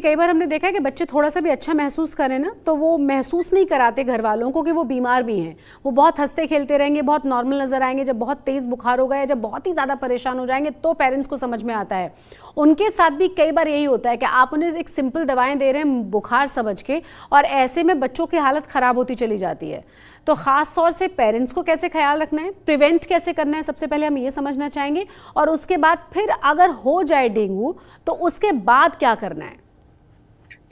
कई बार हमने देखा है कि बच्चे थोड़ा सा भी अच्छा महसूस करें ना, तो वो महसूस नहीं कराते घर वालों को कि वो बीमार भी हैं। वो बहुत हंसते खेलते रहेंगे, बहुत नॉर्मल नजर आएंगे। जब बहुत तेज बुखार होगा या जब बहुत ही ज्यादा परेशान हो जाएंगे तो पेरेंट्स को समझ में आता है। उनके साथ भी कई बार यही होता है कि आप उन्हें एक सिंपल दवाएं दे रहे हैं बुखार समझ के, और ऐसे में बच्चों की हालत खराब होती चली जाती है। तो खास तौर से पेरेंट्स को कैसे ख्याल रखना है, प्रिवेंट कैसे करना है, सबसे पहले हम ये समझना चाहेंगे। और उसके बाद फिर अगर हो जाए डेंगू तो उसके बाद क्या करना है।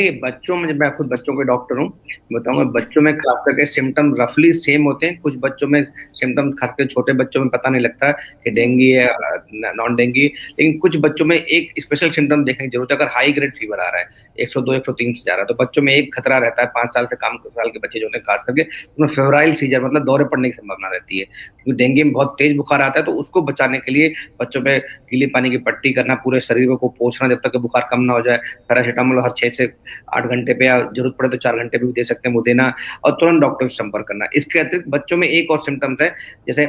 बच्चों में, मैं खुद बच्चों के डॉक्टर हूँ, बताऊंगा। बच्चों में खास करके सिम्टम रफली सेम होते हैं। कुछ बच्चों में सिम्टम, खास करके छोटे बच्चों में पता नहीं लगता कि डेंगू है नॉन डेंगू, लेकिन कुछ बच्चों में एक स्पेशल सिम्टम देखने की जरूरत है। अगर हाई ग्रेड फीवर आ रहा है, 102 103 से जा रहा है, तो बच्चों में एक खतरा रहता है। 5 साल से कम साल के बच्चे जो होते हैं खास करके, उनमें फेब्राइल सीजर मतलब दौरे पड़ने की संभावना रहती है, क्योंकि डेंगू में बहुत तेज बुखार आता है। तो उसको बचाने के लिए बच्चों में गीले पानी की पट्टी करना, पूरे शरीर को पोंछना जब तक कि बुखार कम ना हो जाए। पैरासीटामोल हर 6 से 8 घंटे पे, या जरूरत पड़े तो 4 घंटे पे भी दे सकते हैं, वो देना। और तुरंत डॉक्टर से संपर्क करना। इसके अतिरिक्त बच्चों में एक और सिम्टम्स है, जैसे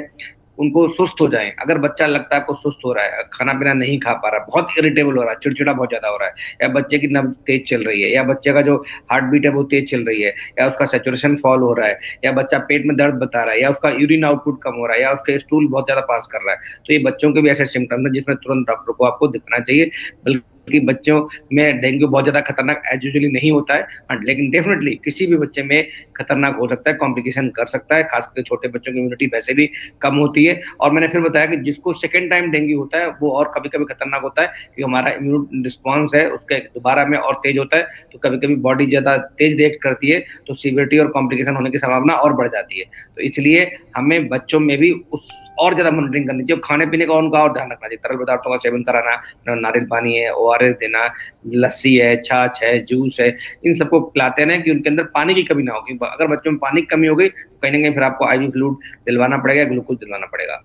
उनको सुस्त हो जाए। अगर बच्चा लगता है आपको सुस्त हो रहा है, खाना पीना नहीं खा पा रहा, बहुत इरिटेबल हो रहा है, चिड़चिड़ा बहुत ज्यादा हो रहा है, या बच्चे की नब्ज तेज चल रही है, या बच्चे का जो हार्ट बीट है वो तेज चल रही है, या उसका सैचुरेशन फॉल हो रहा है, या बच्चा पेट में दर्द बता रहा है, या उसका यूरिन आउटपुट कम हो रहा है, या उसका स्टूल बहुत ज्यादा पास कर रहा है, तो ये बच्चों के भी ऐसे सिम्टम्स है जिसमें तुरंत डॉक्टर को आपको दिखाना चाहिए। बल्कि बच्चों में डेंगू बहुत ज्यादा खतरनाक एज यूजुअली नहीं होता है, लेकिन डेफिनेटली किसी भी बच्चे में खतरनाक हो सकता है, कॉम्प्लिकेशन कर सकता है। खासकर छोटे बच्चों की इम्यूनिटी वैसे भी कम होती है। और मैंने फिर बताया कि जिसको सेकेंड टाइम डेंगू होता है वो और कभी कभी खतरनाक होता है, क्योंकि हमारा इम्यून रिस्पॉन्स है उसके दोबारा में और तेज होता है। तो कभी कभी बॉडी ज्यादा तेज रिएक्ट करती है, तो सीवियरिटी और कॉम्प्लिकेशन होने की संभावना और बढ़ जाती है। तो इसलिए हमें बच्चों में भी उस और ज्यादा मॉनिटरिंग करनी चाहिए। खाने पीने का उनका और ध्यान रखना चाहिए। तरल पदार्थों का सेवन कराना, नारियल पानी है, ओआरएस देना, लस्सी है, छाछ है, जूस है, इन सबको पिलाते रहना कि उनके अंदर पानी की कमी ना हो। क्योंकि अगर बच्चों में पानी की कमी हो गई तो कहीं ना कहीं फिर आपको आईवी फ्लूइड दिलवाना पड़ेगा, ग्लूकोज दिलवाना पड़ेगा।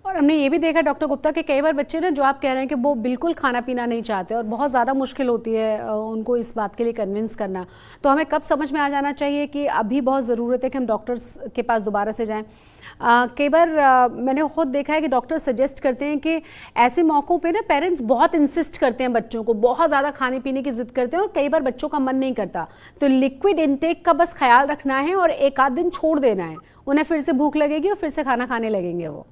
और हमने ये भी देखा डॉक्टर गुप्ता कि कई बार बच्चे ना, जो आप कह रहे हैं कि वो बिल्कुल खाना पीना नहीं चाहते और बहुत ज़्यादा मुश्किल होती है उनको इस बात के लिए कन्विंस करना, तो हमें कब समझ में आ जाना चाहिए कि अभी बहुत ज़रूरत है कि हम डॉक्टर्स के पास दोबारा से जाएं। कई बार मैंने खुद देखा है कि डॉक्टर सजेस्ट करते हैं कि ऐसे मौक़ों पे ना पेरेंट्स बहुत इंसिस्ट करते हैं, बच्चों को बहुत ज़्यादा खाने पीने की ज़िद करते हैं और कई बार बच्चों का मन नहीं करता। तो लिक्विड इनटेक का बस ख्याल रखना है और एक आध दिन छोड़ देना है, उन्हें फिर से भूख लगेगी और फिर से खाना खाने लगेंगे वो।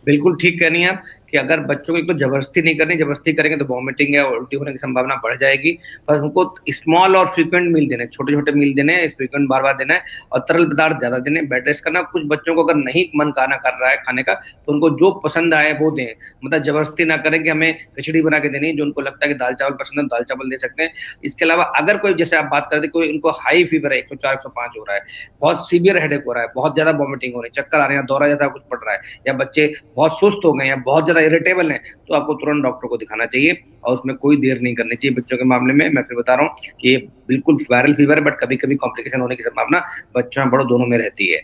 बिल्कुल ठीक कह रही हैं आप कि अगर बच्चों को जबरदस्ती नहीं करनी, जबरदस्ती करेंगे तो वॉमिटिंग या उल्टी होने की संभावना बढ़ जाएगी। पर उनको स्मॉल और फ्रीक्वेंट मील देने, छोटे छोटे मील देने, फ्रीक्वेंट बार बार देना है, और तरल पदार्थ ज्यादा देने, बेड रेस्ट करना। कुछ बच्चों को अगर नहीं मन खाना कर रहा है खाने का, तो उनको जो पसंद आए वो दें। मतलब जबरदस्ती ना करें कि हमें खिचड़ी बना के देनी। जो उनको लगता है कि दाल चावल पसंद है, दाल चावल दे सकते हैं। इसके अलावा अगर कोई, जैसे आप बात करते, कोई उनको हाई फीवर है, 104 105 हो रहा है, बहुत सीवियर हेडेक हो रहा है, बहुत ज्यादा वॉमिटिंग हो रही है, चक्कर आ रहे हैं, दौरा जैसा कुछ पड़ रहा है, या बच्चे बहुत सुस्त हो गए हैं, बहुत ज्यादा इरिटेबल हैं, तो आपको तुरंत डॉक्टर को दिखाना चाहिए। और उसमें कोई देर नहीं करनी चाहिए। बच्चों के मामले में मैं फिर बता रहा हूँ कि ये बिल्कुल वायरल फीवर है, बट कभी कभी कॉम्प्लिकेशन होने की संभावना बच्चों में बड़ों दोनों में रहती है।